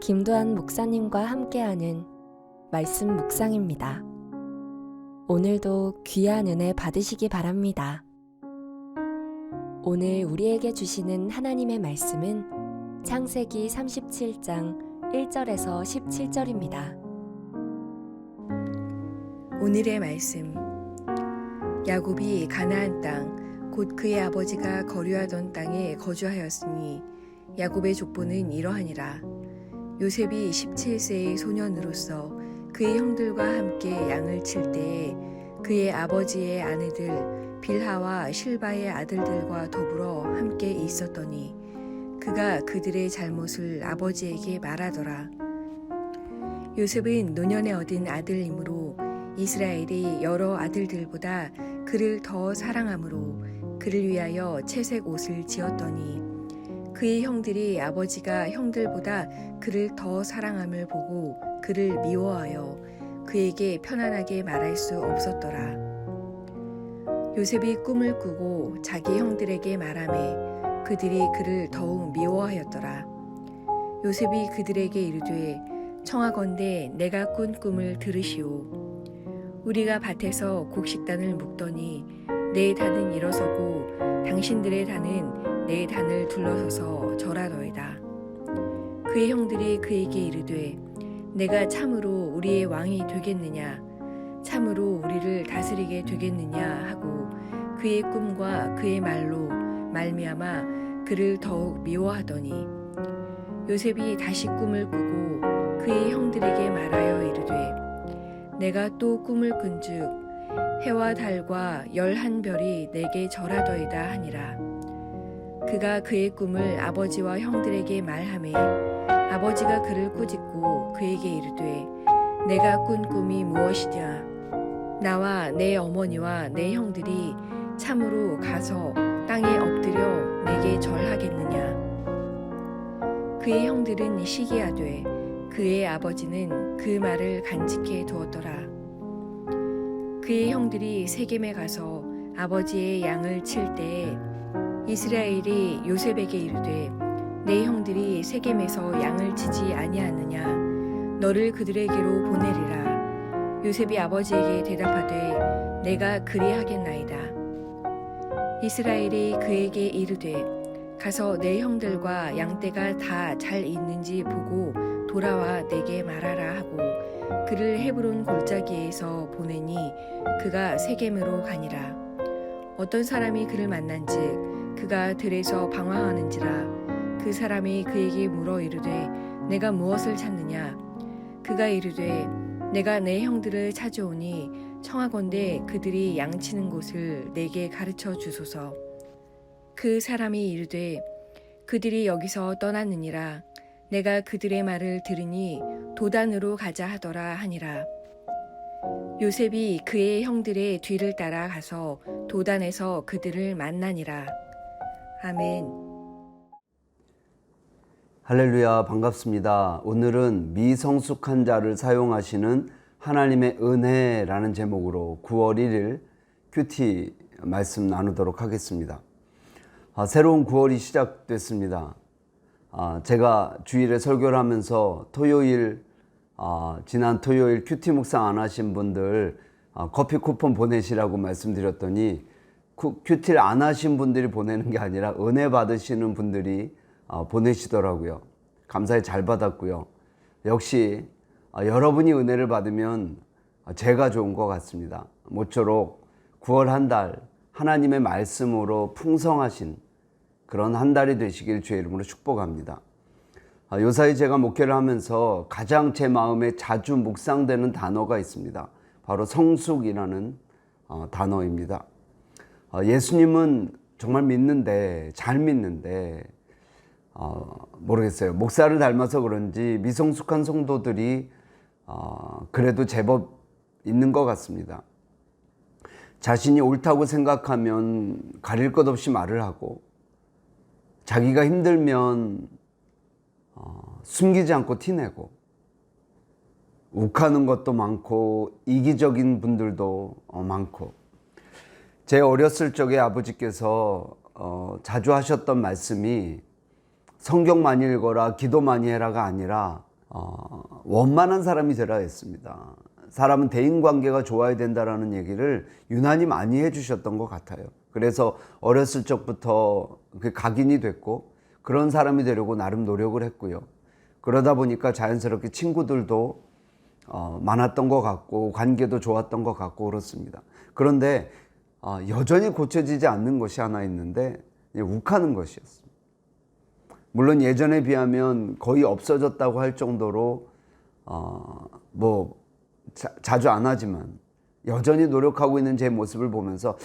김도한 목사님과 함께하는 말씀 묵상입니다. 오늘도 귀한 은혜 받으시기 바랍니다. 오늘 우리에게 주시는 하나님의 말씀은 창세기 37장 1절에서 17절입니다. 오늘의 말씀, 야곱이 가나안 땅 곧 그의 아버지가 거류하던 땅에 거주하였으니 야곱의 족보는 이러하니라. 요셉이 17세의 소년으로서 그의 형들과 함께 양을 칠 때에 그의 아버지의 아내들 빌하와 실바의 아들들과 더불어 함께 있었더니 그가 그들의 잘못을 아버지에게 말하더라. 요셉은 노년에 얻은 아들이므로 이스라엘이 여러 아들들보다 그를 더 사랑하므로 그를 위하여 채색 옷을 지었더니 그의 형들이 아버지가 형들보다 그를 더 사랑함을 보고 그를 미워하여 그에게 편안하게 말할 수 없었더라. 요셉이 꿈을 꾸고 자기 형들에게 말하매 그들이 그를 더욱 미워하였더라. 요셉이 그들에게 이르되 청하건대 내가 꾼 꿈을 들으시오. 우리가 밭에서 곡식단을 묶더니 내 단은 일어서고 당신들의 단은 내 단을 둘러서서 절하더이다. 그의 형들이 그에게 이르되 내가 참으로 우리의 왕이 되겠느냐 참으로 우리를 다스리게 되겠느냐 하고 그의 꿈과 그의 말로 말미암아 그를 더욱 미워하더니 요셉이 다시 꿈을 꾸고 그의 형들에게 말하여 이르되 내가 또 꿈을 꾼즉 해와 달과 11별이 내게 절하더이다 하니라. 그가 그의 꿈을 아버지와 형들에게 말하매 아버지가 그를 꾸짖고 그에게 이르되 내가 꾼 꿈이 무엇이냐 나와 내 어머니와 내 형들이 참으로 가서 땅에 엎드려 내게 절하겠느냐. 그의 형들은 시기하되 그의 아버지는 그 말을 간직해 두었더라. 그의 형들이 세겜에 가서 아버지의 양을 칠 때에 이스라엘이 요셉에게 이르되 내 형들이 세겜에서 양을 치지 아니하느냐 너를 그들에게로 보내리라. 요셉이 아버지에게 대답하되 내가 그리하겠나이다. 이스라엘이 그에게 이르되 가서 내 형들과 양떼가 다 잘 있는지 보고 돌아와 내게 말하라 하고 그를 헤브론 골짜기에서 보내니 그가 세겜으로 가니라. 어떤 사람이 그를 만난즉 그가 들에서 방황하는지라. 그 사람이 그에게 물어 이르되 내가 무엇을 찾느냐. 그가 이르되 내가 내 형들을 찾아오니 청하건대 그들이 양치는 곳을 내게 가르쳐 주소서. 그 사람이 이르되 그들이 여기서 떠났느니라. 내가 그들의 말을 들으니 도단으로 가자 하더라 하니라. 요셉이 그의 형들의 뒤를 따라 가서 도단에서 그들을 만나니라. 아멘. 할렐루야, 반갑습니다. 오늘은 미성숙한 자를 사용하시는 하나님의 은혜라는 제목으로 9월 1일 큐티 말씀 나누도록 하겠습니다. 새로운 9월이 시작됐습니다. 제가 주일에 설교를 하면서 지난 토요일 큐티 묵상 안 하신 분들 커피 쿠폰 보내시라고 말씀드렸더니 큐티를 안 하신 분들이 보내는 게 아니라 은혜 받으시는 분들이 보내시더라고요. 감사히 잘 받았고요. 역시 여러분이 은혜를 받으면 제가 좋은 것 같습니다. 모쪼록 9월 한 달 하나님의 말씀으로 풍성하신 그런 한 달이 되시길 주의 이름으로 축복합니다. 요사이 제가 목회를 하면서 가장 제 마음에 자주 묵상되는 단어가 있습니다. 바로 성숙이라는 단어입니다. 예수님은 정말 믿는데 잘 믿는데 모르겠어요. 목사를 닮아서 그런지 미성숙한 성도들이 그래도 제법 있는 것 같습니다. 자신이 옳다고 생각하면 가릴 것 없이 말을 하고 자기가 힘들면 숨기지 않고 티내고 욱하는 것도 많고 이기적인 분들도 많고 제 어렸을 적에 아버지께서 자주 하셨던 말씀이 성경 많이 읽어라, 기도 많이 해라가 아니라 원만한 사람이 되라 했습니다. 사람은 대인관계가 좋아야 된다라는 얘기를 유난히 많이 해주셨던 것 같아요. 그래서 어렸을 적부터 각인이 됐고 그런 사람이 되려고 나름 노력을 했고요. 그러다 보니까 자연스럽게 친구들도 많았던 것 같고 관계도 좋았던 것 같고 그렇습니다. 그런데 여전히 고쳐지지 않는 것이 하나 있는데 욱하는 것이었습니다. 물론 예전에 비하면 거의 없어졌다고 할 정도로 자주 안 하지만 여전히 노력하고 있는 제 모습을 보면서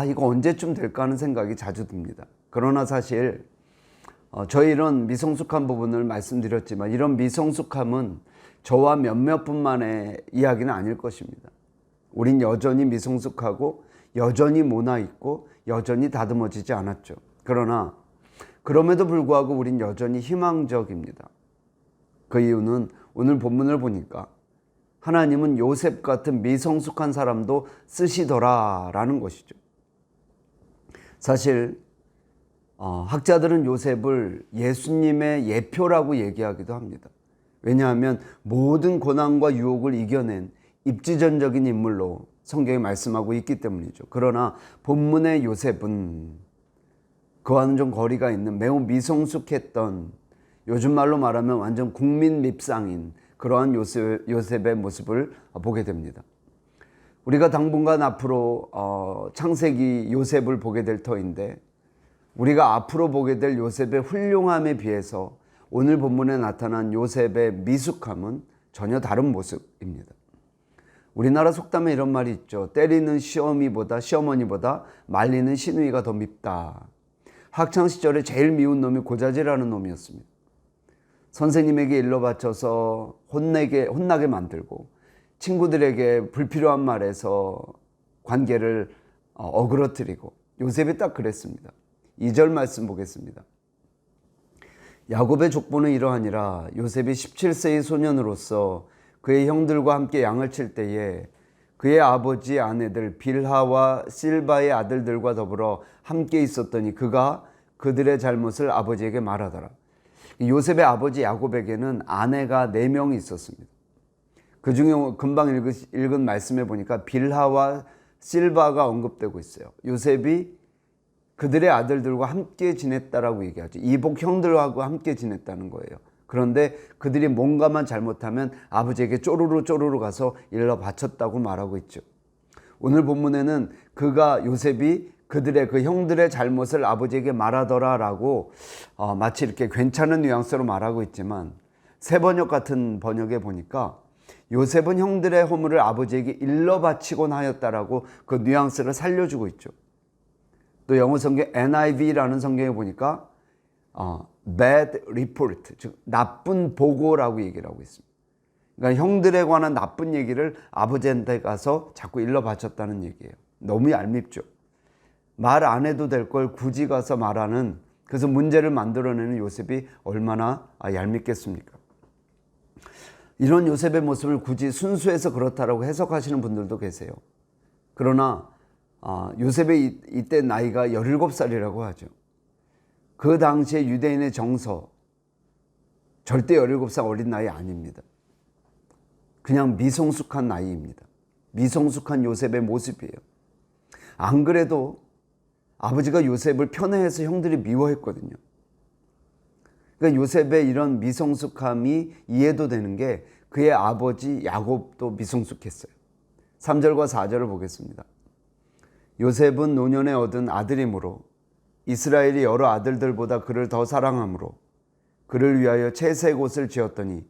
이거 언제쯤 될까 하는 생각이 자주 듭니다. 그러나 사실 저희 이런 미성숙한 부분을 말씀드렸지만 이런 미성숙함은 저와 몇몇 분만의 이야기는 아닐 것입니다. 우린 여전히 미성숙하고 여전히 모나 있고 여전히 다듬어지지 않았죠. 그러나 그럼에도 불구하고 우린 여전히 희망적입니다. 그 이유는 오늘 본문을 보니까 하나님은 요셉 같은 미성숙한 사람도 쓰시더라라는 것이죠. 사실 학자들은 요셉을 예수님의 예표라고 얘기하기도 합니다. 왜냐하면 모든 고난과 유혹을 이겨낸 입지전적인 인물로 성경이 말씀하고 있기 때문이죠. 그러나 본문의 요셉은 그와는 좀 거리가 있는 매우 미성숙했던, 요즘 말로 말하면 완전 국민 밉상인 그러한 요셉의 모습을 보게 됩니다. 우리가 당분간 앞으로 창세기 요셉을 보게 될 터인데 우리가 앞으로 보게 될 요셉의 훌륭함에 비해서 오늘 본문에 나타난 요셉의 미숙함은 전혀 다른 모습입니다. 우리나라 속담에 이런 말이 있죠. 때리는 시어머니보다 말리는 시누이가 더 밉다. 학창시절에 제일 미운 놈이 고자질하는 놈이었습니다. 선생님에게 일러 바쳐서 혼나게 만들고 친구들에게 불필요한 말에서 관계를 어그러뜨리고 요셉이 딱 그랬습니다. 2절 말씀 보겠습니다. 야곱의 족보는 이러하니라. 요셉이 17세의 소년으로서 그의 형들과 함께 양을 칠 때에 그의 아버지의 아내들 빌하와 실바의 아들들과 더불어 함께 있었더니 그가 그들의 잘못을 아버지에게 말하더라. 요셉의 아버지 야곱에게는 아내가 4명이 있었습니다. 그 중에 금방 읽은 말씀에 보니까 빌하와 실바가 언급되고 있어요. 요셉이 그들의 아들들과 함께 지냈다라고 얘기하죠. 이복 형들하고 함께 지냈다는 거예요. 그런데 그들이 뭔가만 잘못하면 아버지에게 쪼르르 가서 일러 바쳤다고 말하고 있죠. 오늘 본문에는 요셉이 그들의 그 형들의 잘못을 아버지에게 말하더라라고 마치 이렇게 괜찮은 뉘앙스로 말하고 있지만 새 번역 같은 번역에 보니까 요셉은 형들의 허물을 아버지에게 일러 바치곤 하였다라고 그 뉘앙스를 살려주고 있죠. 또 영어 성경 NIV라는 성경에 보니까 bad report, 즉 나쁜 보고라고 얘기를 하고 있습니다. 그러니까 형들에 관한 나쁜 얘기를 아버지한테 가서 자꾸 일러 바쳤다는 얘기예요. 너무 얄밉죠. 말 안 해도 될 걸 굳이 가서 말하는, 그래서 문제를 만들어내는 요셉이 얼마나 얄밉겠습니까? 이런 요셉의 모습을 굳이 순수해서 그렇다라고 해석하시는 분들도 계세요. 그러나 요셉의 이때 나이가 17살이라고 하죠. 그 당시에 유대인의 정서, 절대 17살 어린 나이 아닙니다. 그냥 미성숙한 나이입니다. 미성숙한 요셉의 모습이에요. 안 그래도 아버지가 요셉을 편애해서 형들이 미워했거든요. 그러니까 요셉의 이런 미성숙함이 이해도 되는 게 그의 아버지 야곱도 미성숙했어요. 3절과 4절을 보겠습니다. 요셉은 노년에 얻은 아들이므로 이스라엘이 여러 아들들보다 그를 더 사랑하므로 그를 위하여 채색 옷을 지었더니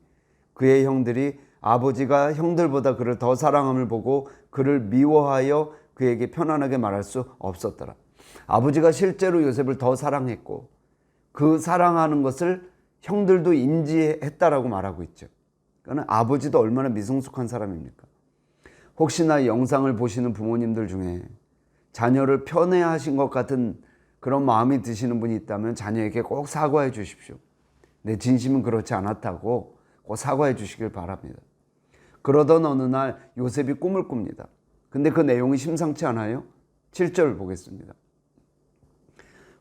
그의 형들이 아버지가 형들보다 그를 더 사랑함을 보고 그를 미워하여 그에게 편안하게 말할 수 없었더라. 아버지가 실제로 요셉을 더 사랑했고 그 사랑하는 것을 형들도 인지했다라고 말하고 있죠. 그러니까 아버지도 얼마나 미성숙한 사람입니까? 혹시나 이 영상을 보시는 부모님들 중에 자녀를 편애하신 것 같은 그런 마음이 드시는 분이 있다면 자녀에게 꼭 사과해 주십시오. 내 진심은 그렇지 않았다고 꼭 사과해 주시길 바랍니다. 그러던 어느 날 요셉이 꿈을 꿉니다. 근데 그 내용이 심상치 않아요? 7절 보겠습니다.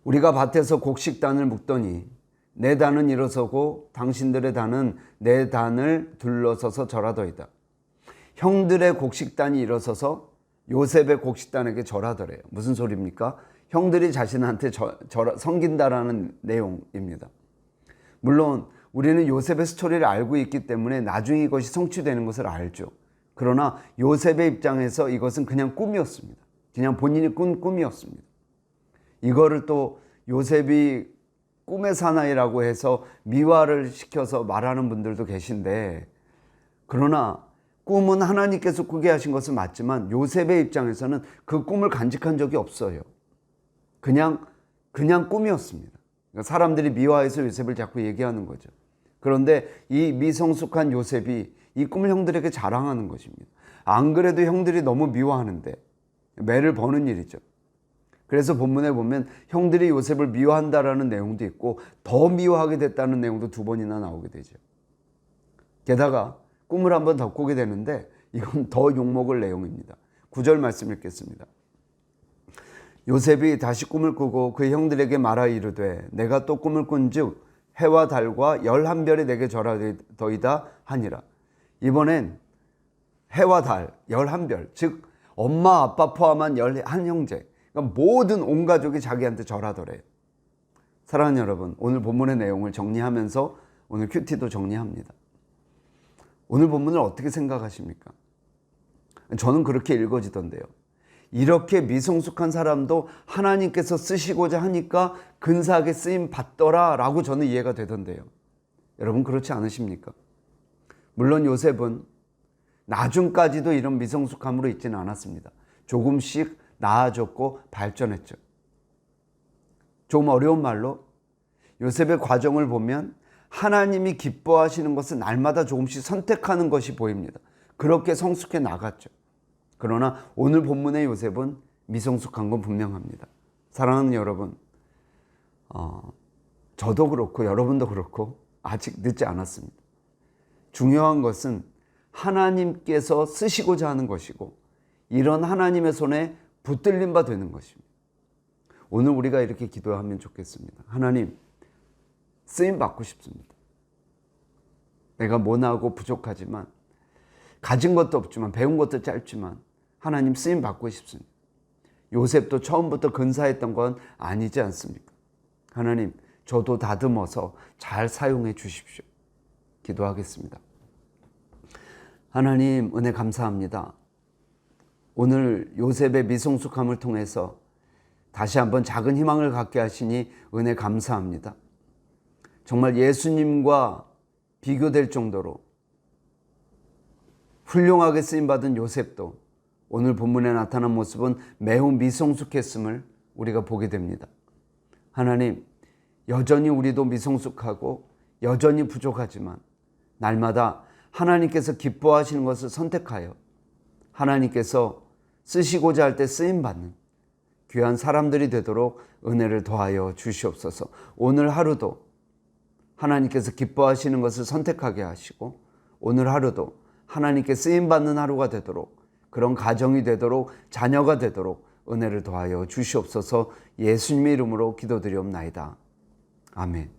우리가 밭에서 곡식단을 묶더니 내 단은 일어서고 당신들의 단은 내 단을 둘러서서 절하더이다. 형들의 곡식단이 일어서서 요셉의 곡식단에게 절하더래요. 무슨 소리입니까? 형들이 자신한테 섬긴다라는 내용입니다. 물론 우리는 요셉의 스토리를 알고 있기 때문에 나중에 이것이 성취되는 것을 알죠. 그러나 요셉의 입장에서 이것은 그냥 꿈이었습니다. 그냥 본인이 꾼 꿈이었습니다. 이거를 또 요셉이 꿈의 사나이라고 해서 미화를 시켜서 말하는 분들도 계신데, 그러나 꿈은 하나님께서 꾸게 하신 것은 맞지만 요셉의 입장에서는 그 꿈을 간직한 적이 없어요. 그냥 꿈이었습니다. 그러니까 사람들이 미화해서 요셉을 자꾸 얘기하는 거죠. 그런데 이 미성숙한 요셉이 이 꿈을 형들에게 자랑하는 것입니다. 안 그래도 형들이 너무 미워하는데 매를 버는 일이죠. 그래서 본문에 보면 형들이 요셉을 미워한다라는 내용도 있고 더 미워하게 됐다는 내용도 2번이나 나오게 되죠. 게다가 꿈을 한번 더 꾸게 되는데 이건 더 욕먹을 내용입니다. 9절 말씀 읽겠습니다. 요셉이 다시 꿈을 꾸고 그 형들에게 말하 이르되 내가 또 꿈을 꾼즉 해와 달과 11별이 내게 절하더이다 하니라. 이번엔 해와 달 11별, 즉 엄마 아빠 포함한 11형제, 그러니까 모든 온 가족이 자기한테 절하더래요. 사랑하는 여러분, 오늘 본문의 내용을 정리하면서 오늘 큐티도 정리합니다. 오늘 본문을 어떻게 생각하십니까? 저는 그렇게 읽어지던데요. 이렇게 미성숙한 사람도 하나님께서 쓰시고자 하니까 근사하게 쓰임 받더라 라고 저는 이해가 되던데요. 여러분 그렇지 않으십니까? 물론 요셉은 나중까지도 이런 미성숙함으로 있지는 않았습니다. 조금씩 나아졌고 발전했죠. 조금 어려운 말로 요셉의 과정을 보면 하나님이 기뻐하시는 것은 날마다 조금씩 선택하는 것이 보입니다. 그렇게 성숙해 나갔죠. 그러나 오늘 본문의 요셉은 미성숙한 건 분명합니다. 사랑하는 여러분, 저도 그렇고 여러분도 그렇고 아직 늦지 않았습니다. 중요한 것은 하나님께서 쓰시고자 하는 것이고 이런 하나님의 손에 붙들림 바 되는 것입니다. 오늘 우리가 이렇게 기도하면 좋겠습니다. 하나님, 쓰임 받고 싶습니다. 내가 모나고 부족하지만 가진 것도 없지만 배운 것도 짧지만 하나님 쓰임 받고 싶습니다. 요셉도 처음부터 근사했던 건 아니지 않습니까? 하나님, 저도 다듬어서 잘 사용해 주십시오. 기도하겠습니다. 하나님, 은혜 감사합니다. 오늘 요셉의 미성숙함을 통해서 다시 한번 작은 희망을 갖게 하시니 은혜 감사합니다. 정말 예수님과 비교될 정도로 훌륭하게 쓰임받은 요셉도 오늘 본문에 나타난 모습은 매우 미성숙했음을 우리가 보게 됩니다. 하나님, 여전히 우리도 미성숙하고 여전히 부족하지만 날마다 하나님께서 기뻐하시는 것을 선택하여 하나님께서 쓰시고자 할 때 쓰임받는 귀한 사람들이 되도록 은혜를 더하여 주시옵소서. 오늘 하루도 하나님께서 기뻐하시는 것을 선택하게 하시고 오늘 하루도 하나님께 쓰임받는 하루가 되도록, 그런 가정이 되도록, 자녀가 되도록 은혜를 더하여 주시옵소서. 예수님의 이름으로 기도드리옵나이다. 아멘.